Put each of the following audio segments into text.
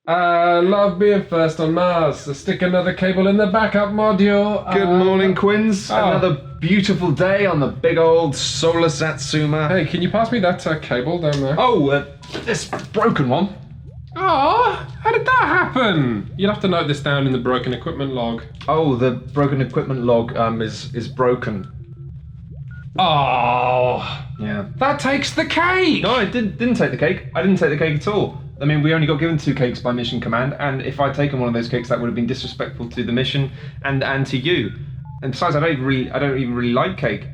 Love being first on Mars. So stick another cable in the backup module. Good morning, Quins. Oh. Another beautiful day on the big old solar Satsuma. Hey, can you pass me that cable down there? Oh, this broken one. Oh, how did that happen? You'll have to note this down in the broken equipment log. Oh, the broken equipment log is broken. Oh, Yeah. that takes the cake. No, I didn't take the cake. I didn't take the cake at all. I mean, we only got given 2 cakes by mission command, and if I'd taken one of those cakes, that would have been disrespectful to the mission and to you. And besides, I don't even really like cake.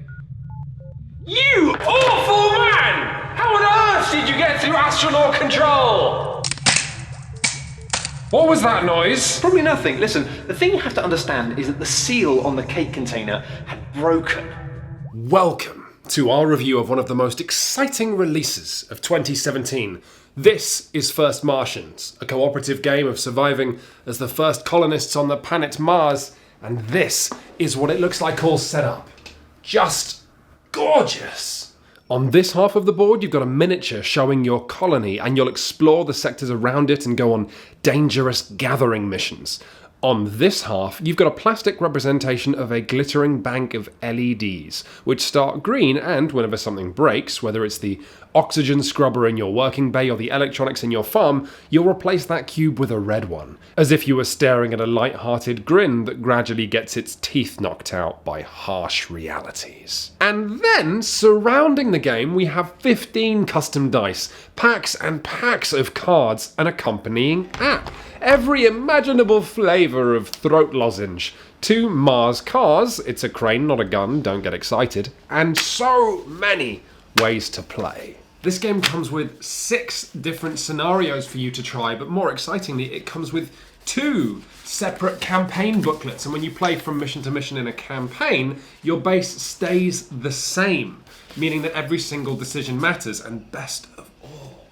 You awful man! How on earth did you get through astronaut control? What was that noise? Probably nothing. Listen, the thing you have to understand is that the seal on the cake container had broken. Welcome to our review of one of the most exciting releases of 2017. This is First Martians, a cooperative game of surviving as the first colonists on the planet Mars, and this is what it looks like all set up. Just gorgeous! On this half of the board, you've got a miniature showing your colony, and you'll explore the sectors around it and go on dangerous gathering missions. On this half, you've got a plastic representation of a glittering bank of LEDs, which start green and, whenever something breaks, whether it's the oxygen scrubber in your working bay or the electronics in your farm, you'll replace that cube with a red one, as if you were staring at a light-hearted grin that gradually gets its teeth knocked out by harsh realities. And then, surrounding the game, we have 15 custom dice, packs and packs of cards, an accompanying app. Every imaginable flavour of throat lozenge. 2 Mars cars, it's a crane, not a gun, don't get excited, and so many ways to play. This game comes with 6 different scenarios for you to try, but more excitingly, it comes with 2 separate campaign booklets, and when you play from mission to mission in a campaign, your base stays the same, meaning that every single decision matters, and best of all,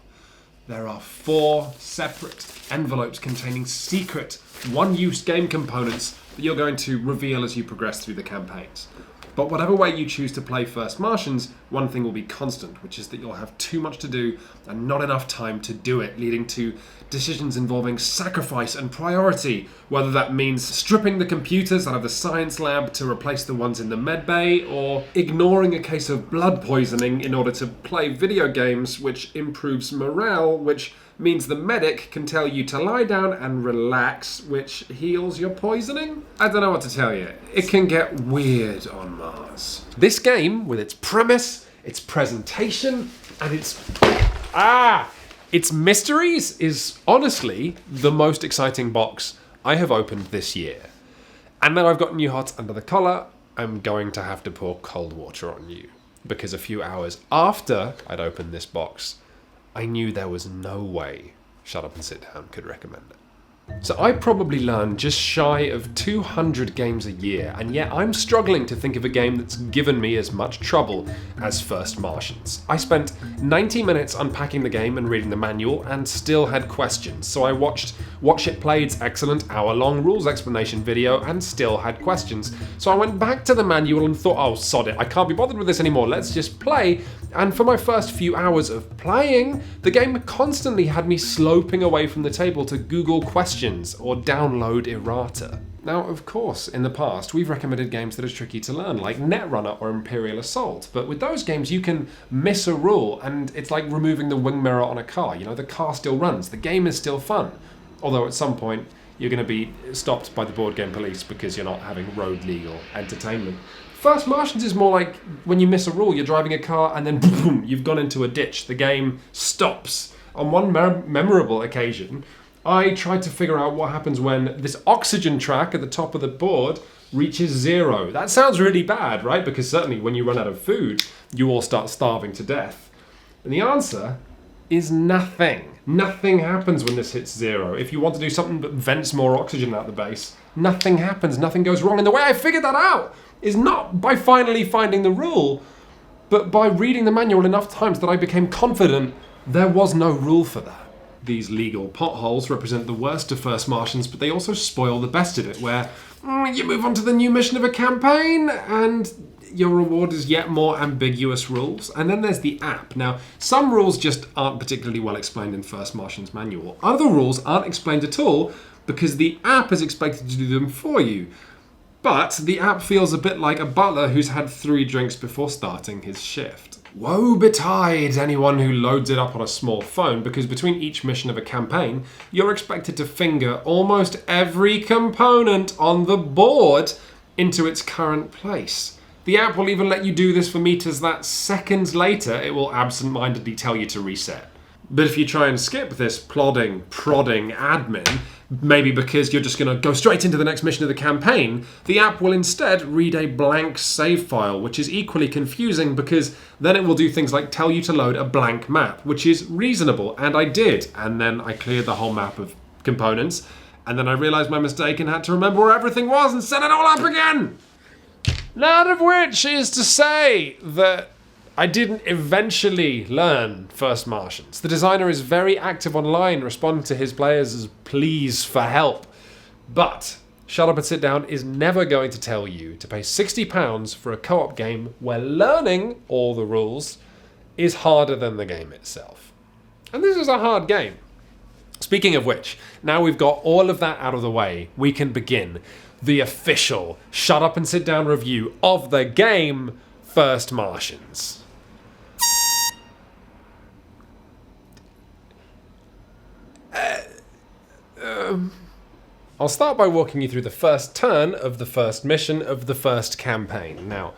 there are 4 separate envelopes containing secret, one-use game components that you're going to reveal as you progress through the campaigns. But whatever way you choose to play First Martians, one thing will be constant, which is that you'll have too much to do and not enough time to do it, leading to decisions involving sacrifice and priority, whether that means stripping the computers out of the science lab to replace the ones in the medbay, or ignoring a case of blood poisoning in order to play video games, which improves morale, which means the medic can tell you to lie down and relax, which heals your poisoning? I don't know what to tell you. It can get weird on Mars. This game, with its premise, its presentation, and its mysteries, is honestly the most exciting box I have opened this year. And now I've gotten you hot under the collar, I'm going to have to pour cold water on you. Because a few hours after I'd opened this box, I knew there was no way Shut Up and Sit Down could recommend it. So I probably learn just shy of 200 games a year, and yet I'm struggling to think of a game that's given me as much trouble as First Martians. I spent 90 minutes unpacking the game and reading the manual and still had questions, so I watched Watch It Played's excellent hour-long rules explanation video and still had questions. So I went back to the manual and thought, oh sod it, I can't be bothered with this anymore, let's just play. And for my first few hours of playing, the game constantly had me sloping away from the table to Google questions or download errata. Now, of course, in the past, we've recommended games that are tricky to learn, like Netrunner or Imperial Assault, but with those games, you can miss a rule, and it's like removing the wing mirror on a car. You know, the car still runs, the game is still fun, although at some point, you're going to be stopped by the board game police because you're not having road legal entertainment. First Martians is more like when you miss a rule, you're driving a car and then boom, you've gone into a ditch. The game stops. On one memorable occasion, I tried to figure out what happens when this oxygen track at the top of the board reaches 0. That sounds really bad, right? Because certainly when you run out of food, you all start starving to death. And the answer is nothing. Nothing happens when this hits 0. If you want to do something that vents more oxygen out the base, nothing happens, nothing goes wrong. And the way I figured that out is not by finally finding the rule, but by reading the manual enough times that I became confident there was no rule for that. These legal potholes represent the worst of First Martians, but they also spoil the best of it, where you move on to the new mission of a campaign, and your reward is yet more ambiguous rules. And then there's the app. Now, some rules just aren't particularly well explained in First Martians manual. Other rules aren't explained at all because the app is expected to do them for you. But the app feels a bit like a butler who's had 3 drinks before starting his shift. Woe betide anyone who loads it up on a small phone, because between each mission of a campaign, you're expected to finger almost every component on the board into its current place. The app will even let you do this for meters that seconds later it will absent-mindedly tell you to reset. But if you try and skip this prodding admin, maybe because you're just going to go straight into the next mission of the campaign, the app will instead read a blank save file, which is equally confusing because then it will do things like tell you to load a blank map, which is reasonable, and I did. And then I cleared the whole map of components, and then I realised my mistake and had to remember where everything was and set it all up again! None of which is to say that I didn't eventually learn First Martians. The designer is very active online, responding to his players' pleas for help. But Shut Up and Sit Down is never going to tell you to pay £60 for a co-op game where learning all the rules is harder than the game itself. And this is a hard game. Speaking of which, now we've got all of that out of the way, we can begin the official Shut Up and Sit Down review of the game First Martians. I'll start by walking you through the first turn of the first mission of the first campaign. Now,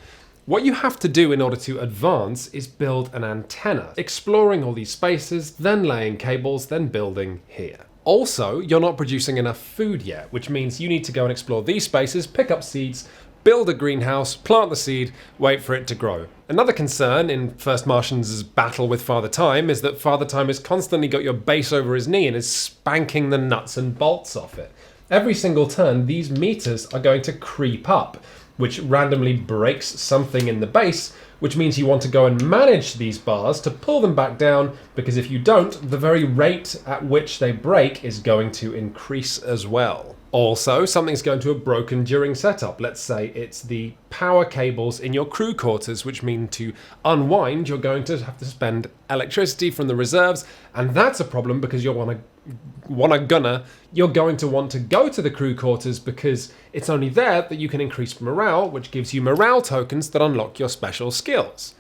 what you have to do in order to advance is build an antenna, exploring all these spaces, then laying cables, then building here. Also, you're not producing enough food yet, which means you need to go and explore these spaces, pick up seeds, build a greenhouse, plant the seed, wait for it to grow. Another concern in First Martians' battle with Father Time is that Father Time has constantly got your base over his knee and is spanking the nuts and bolts off it. Every single turn, these meters are going to creep up, which randomly breaks something in the base, which means you want to go and manage these bars to pull them back down, because if you don't, the very rate at which they break is going to increase as well. Also, something's going to have broken during setup. Let's say it's the power cables in your crew quarters, which mean to unwind, you're going to have to spend electricity from the reserves, and that's a problem because you're going to want to go to the crew quarters because it's only there that you can increase morale, which gives you morale tokens that unlock your special skills.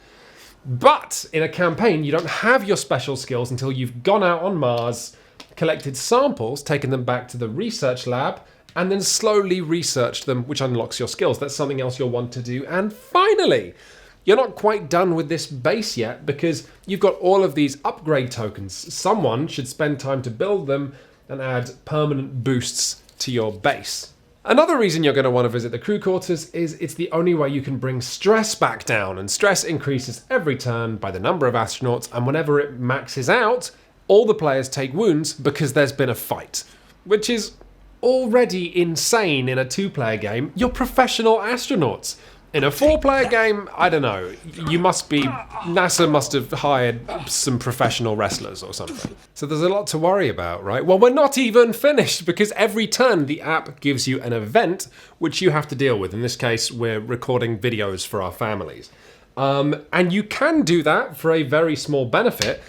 But in a campaign, you don't have your special skills until you've gone out on Mars, collected samples, taken them back to the research lab, and then slowly researched them, which unlocks your skills. That's something else you'll want to do. And finally, you're not quite done with this base yet because you've got all of these upgrade tokens. Someone should spend time to build them and add permanent boosts to your base. Another reason you're going to want to visit the crew quarters is it's the only way you can bring stress back down, and stress increases every turn by the number of astronauts, and whenever it maxes out, all the players take wounds because there's been a fight, which is already insane in a 2-player game. You're professional astronauts. In a 4-player game, I don't know, NASA must have hired some professional wrestlers or something. So there's a lot to worry about, right? Well, we're not even finished because every turn the app gives you an event which you have to deal with. In this case, we're recording videos for our families. And you can do that for a very small benefit,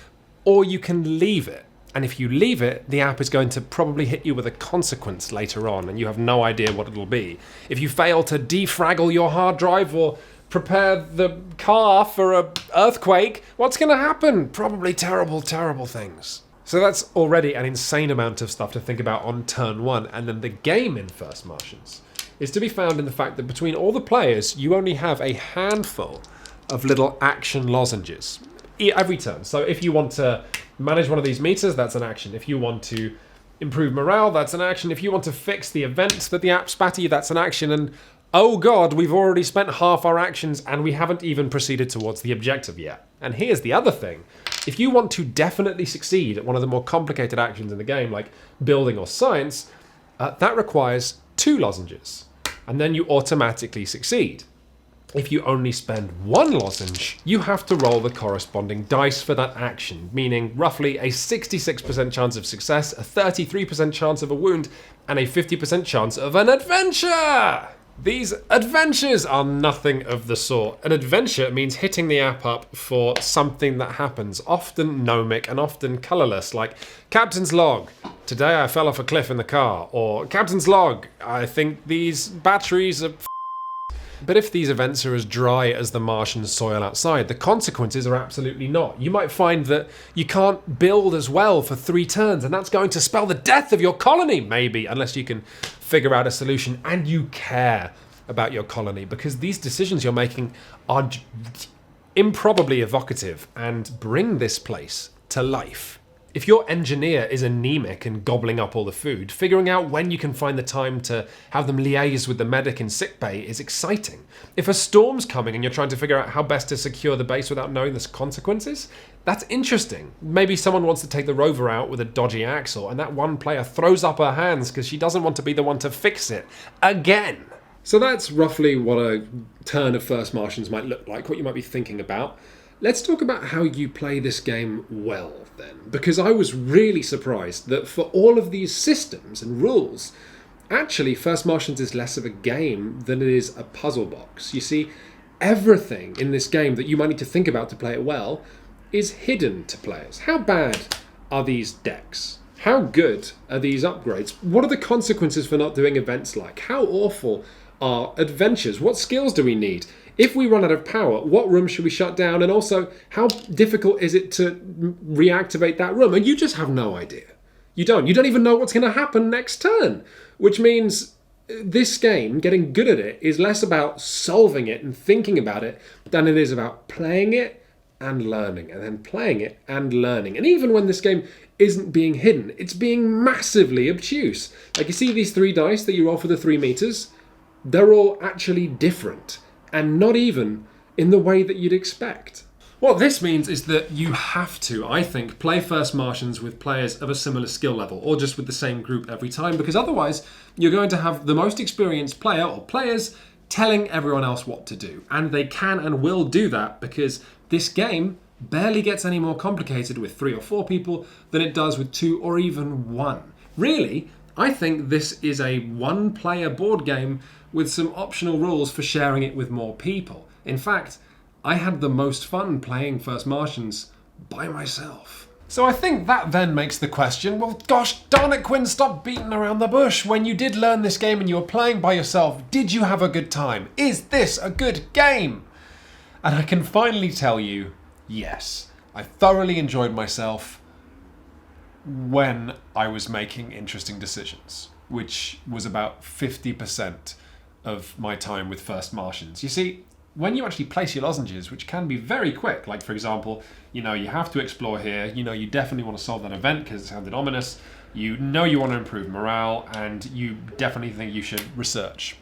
or you can leave it. And if you leave it, the app is going to probably hit you with a consequence later on, and you have no idea what it'll be. If you fail to defraggle your hard drive or prepare the car for an earthquake, what's going to happen? Probably terrible, terrible things. So that's already an insane amount of stuff to think about on turn 1. And then the game in First Martians is to be found in the fact that between all the players, you only have a handful of little action lozenges every turn. So if you want to manage one of these meters, that's an action. If you want to improve morale, that's an action. If you want to fix the events that the app spat at you, that's an action. And oh god, we've already spent half our actions and we haven't even proceeded towards the objective yet. And here's the other thing. If you want to definitely succeed at one of the more complicated actions in the game, like building or science, that requires 2 lozenges. And then you automatically succeed. If you only spend 1 lozenge, you have to roll the corresponding dice for that action, meaning roughly a 66% chance of success, a 33% chance of a wound, and a 50% chance of an adventure! These adventures are nothing of the sort. An adventure means hitting the app up for something that happens, often gnomic and often colourless, like Captain's Log, today I fell off a cliff in the car, or Captain's Log, I think these batteries are But if these events are as dry as the Martian soil outside, the consequences are absolutely not. You might find that you can't build as well for 3 turns, and that's going to spell the death of your colony, maybe, unless you can figure out a solution and you care about your colony, because these decisions you're making are improbably evocative and bring this place to life. If your engineer is anemic and gobbling up all the food, figuring out when you can find the time to have them liaise with the medic in sickbay is exciting. If a storm's coming and you're trying to figure out how best to secure the base without knowing the consequences, that's interesting. Maybe someone wants to take the rover out with a dodgy axle and that one player throws up her hands because she doesn't want to be the one to fix it again. So that's roughly what a turn of First Martians might look like, what you might be thinking about. Let's talk about how you play this game well, then, because I was really surprised that for all of these systems and rules, actually First Martians is less of a game than it is a puzzle box. You see, everything in this game that you might need to think about to play it well is hidden to players. How bad are these decks? How good are these upgrades? What are the consequences for not doing events like? How awful are adventures? What skills do we need? If we run out of power, what room should we shut down? And also, how difficult is it to reactivate that room? And you just have no idea. You don't even know what's going to happen next turn. Which means this game, getting good at it, is less about solving it and thinking about it than it is about playing it and learning, and then playing it and learning. And even when this game isn't being hidden, it's being massively obtuse. Like, you see these 3 dice that you roll for the 3 meters? They're all actually different. And not even in the way that you'd expect. What this means is that you have to, I think, play First Martians with players of a similar skill level, or just with the same group every time, because otherwise you're going to have the most experienced player or players telling everyone else what to do. And they can and will do that because this game barely gets any more complicated with 3 or 4 people than it does with 2 or even 1. Really, I think this is a 1-player board game with some optional rules for sharing it with more people. In fact, I had the most fun playing First Martians by myself. So I think that then makes the question, well, gosh darn it, Quinn, stop beating around the bush. When you did learn this game and you were playing by yourself, did you have a good time? Is this a good game? And I can finally tell you, yes, I thoroughly enjoyed myself when I was making interesting decisions, which was about 50% of my time with First Martians. You see, when you actually place your lozenges, which can be very quick, like for example, you have to explore here, you definitely want to solve that event because it sounded ominous, you want to improve morale, and you definitely think you should research.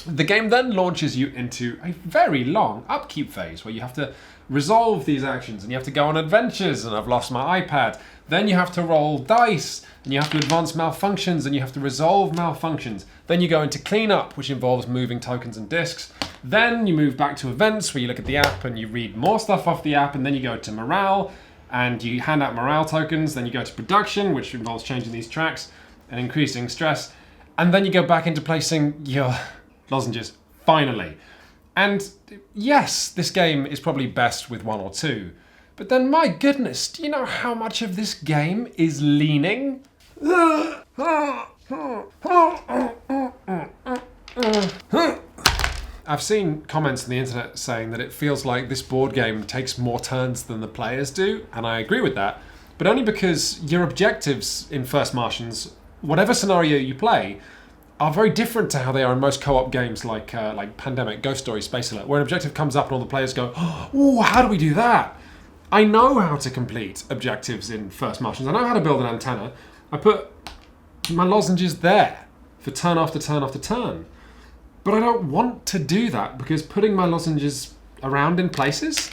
The game then launches you into a very long upkeep phase where you have to resolve these actions and you have to go on adventures, and I've lost my iPad. Then you have to roll dice, and you have to advance malfunctions, and you have to resolve malfunctions. Then you go into cleanup, which involves moving tokens and disks. Then you move back to events, where you look at the app and you read more stuff off the app, and then you go to morale, and you hand out morale tokens. Then you go to production, which involves changing these tracks and increasing stress. And then you go back into placing your lozenges, finally. And yes, this game is probably best with 1 or 2. But then, my goodness, do you know how much of this game is leaning? I've seen comments on the internet saying that it feels like this board game takes more turns than the players do, and I agree with that, but only because your objectives in First Martians, whatever scenario you play, are very different to how they are in most co-op games like Pandemic, Ghost Story, Space Alert, where an objective comes up and all the players go, oh, how do we do that? I know how to complete objectives in First Martians. I know how to build an antenna. I put my lozenges there for turn after turn after turn. But I don't want to do that because putting my lozenges around in places,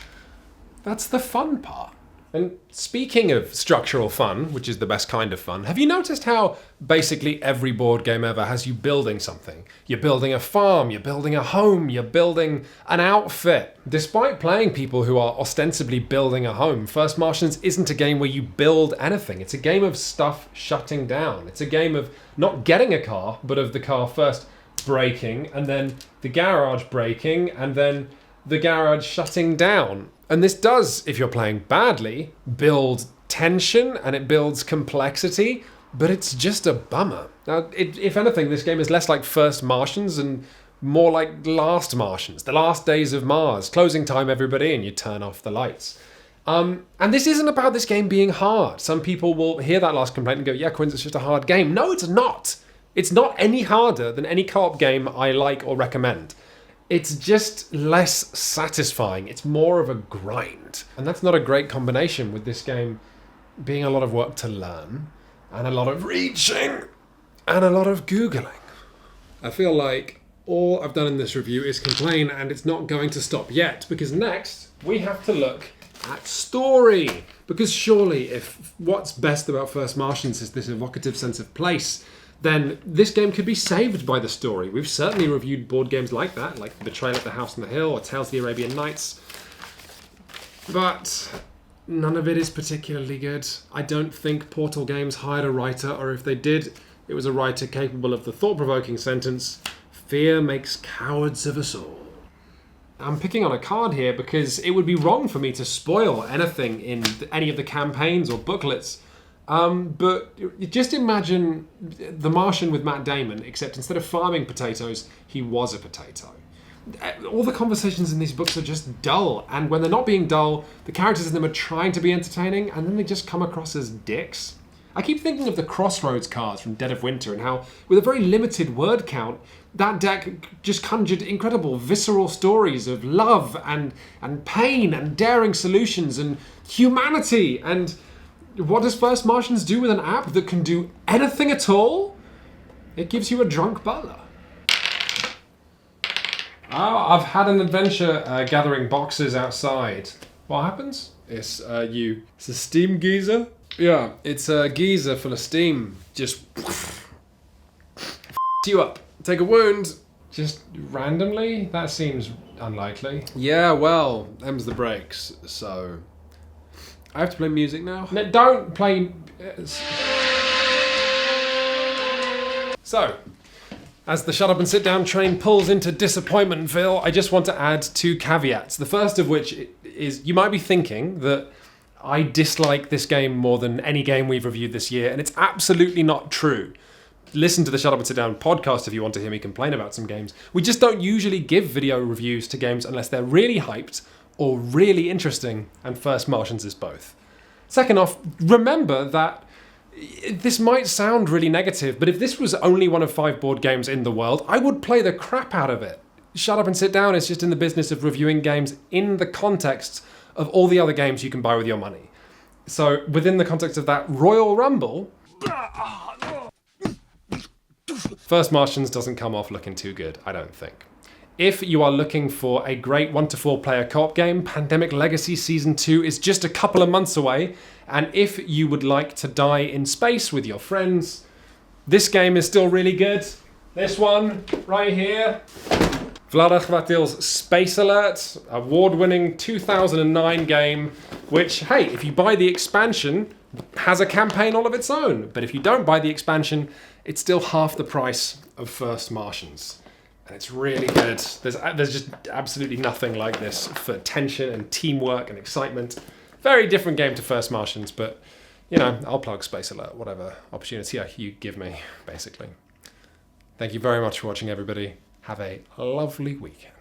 that's the fun part. And speaking of structural fun, which is the best kind of fun, have you noticed how basically every board game ever has you building something? You're building a farm, you're building a home, you're building an outfit. Despite playing people who are ostensibly building a home, First Martians isn't a game where you build anything. It's a game of stuff shutting down. It's a game of not getting a car, but of the car first breaking, and then the garage breaking, and then the garage shutting down. And this does, if you're playing badly, build tension and it builds complexity, but it's just a bummer. Now, if anything, this game is less like First Martians and more like Last Martians, the last days of Mars. Closing time, everybody, and you turn off the lights. And this isn't about this game being hard. Some people will hear that last complaint and go, yeah, Quinns, it's just a hard game. No, it's not. It's not any harder than any co-op game I like or recommend. It's just less satisfying. It's more of a grind. And that's not a great combination with this game being a lot of work to learn and a lot of reaching and a lot of Googling. I feel like all I've done in this review is complain, and it's not going to stop yet, because next we have to look at story. Because surely if what's best about First Martians is this evocative sense of place, then this game could be saved by the story. We've certainly reviewed board games like that, like Betrayal at the House on the Hill or Tales of the Arabian Nights. But none of it is particularly good. I don't think Portal Games hired a writer, or if they did, it was a writer capable of the thought-provoking sentence, "Fear makes cowards of us all." I'm picking on a card here because it would be wrong for me to spoil anything in any of the campaigns or booklets. But just imagine The Martian with Matt Damon, except instead of farming potatoes, he was a potato. All the conversations in these books are just dull, and when they're not being dull, the characters in them are trying to be entertaining, and then they just come across as dicks. I keep thinking of the Crossroads cards from Dead of Winter and how, with a very limited word count, that deck just conjured incredible visceral stories of love and pain and daring solutions and humanity. And what does First Martians do with an app that can do anything at all? It gives you a drunk butler. Oh, I've had an adventure gathering boxes outside. What happens? It's It's a steam geyser? Yeah, it's a geyser full of steam. Just you up. Take a wound. Just randomly? That seems unlikely. Yeah, well, them's the breaks, so... I have to play music now? No, don't play... So, as the shut up and sit down train pulls into Disappointmentville, I just want to add 2 caveats. The first of which is, you might be thinking that I dislike this game more than any game we've reviewed this year, and it's absolutely not true. Listen to the Shut Up and Sit Down podcast if you want to hear me complain about some games. We just don't usually give video reviews to games unless they're really hyped or really interesting, and First Martians is both. Second off, remember that this might sound really negative, but if this was only one of 5 board games in the world, I would play the crap out of it. Shut Up and Sit Down is just in the business of reviewing games in the context of all the other games you can buy with your money. So within the context of that Royal Rumble, First Martians doesn't come off looking too good, I don't think. If you are looking for a great 1 to 4 player co-op game, Pandemic Legacy Season 2 is just a couple of months away, and if you would like to die in space with your friends, this game is still really good. This one, right here. Vlada Chvátil's Space Alert, award-winning 2009 game, which, hey, if you buy the expansion, has a campaign all of its own. But if you don't buy the expansion, it's still half the price of First Martians. And it's really good. There's just absolutely nothing like this for tension and teamwork and excitement. Very different game to First Martians, but, you know, I'll plug Space Alert, whatever opportunity you give me, basically. Thank you very much for watching, everybody. Have a lovely weekend.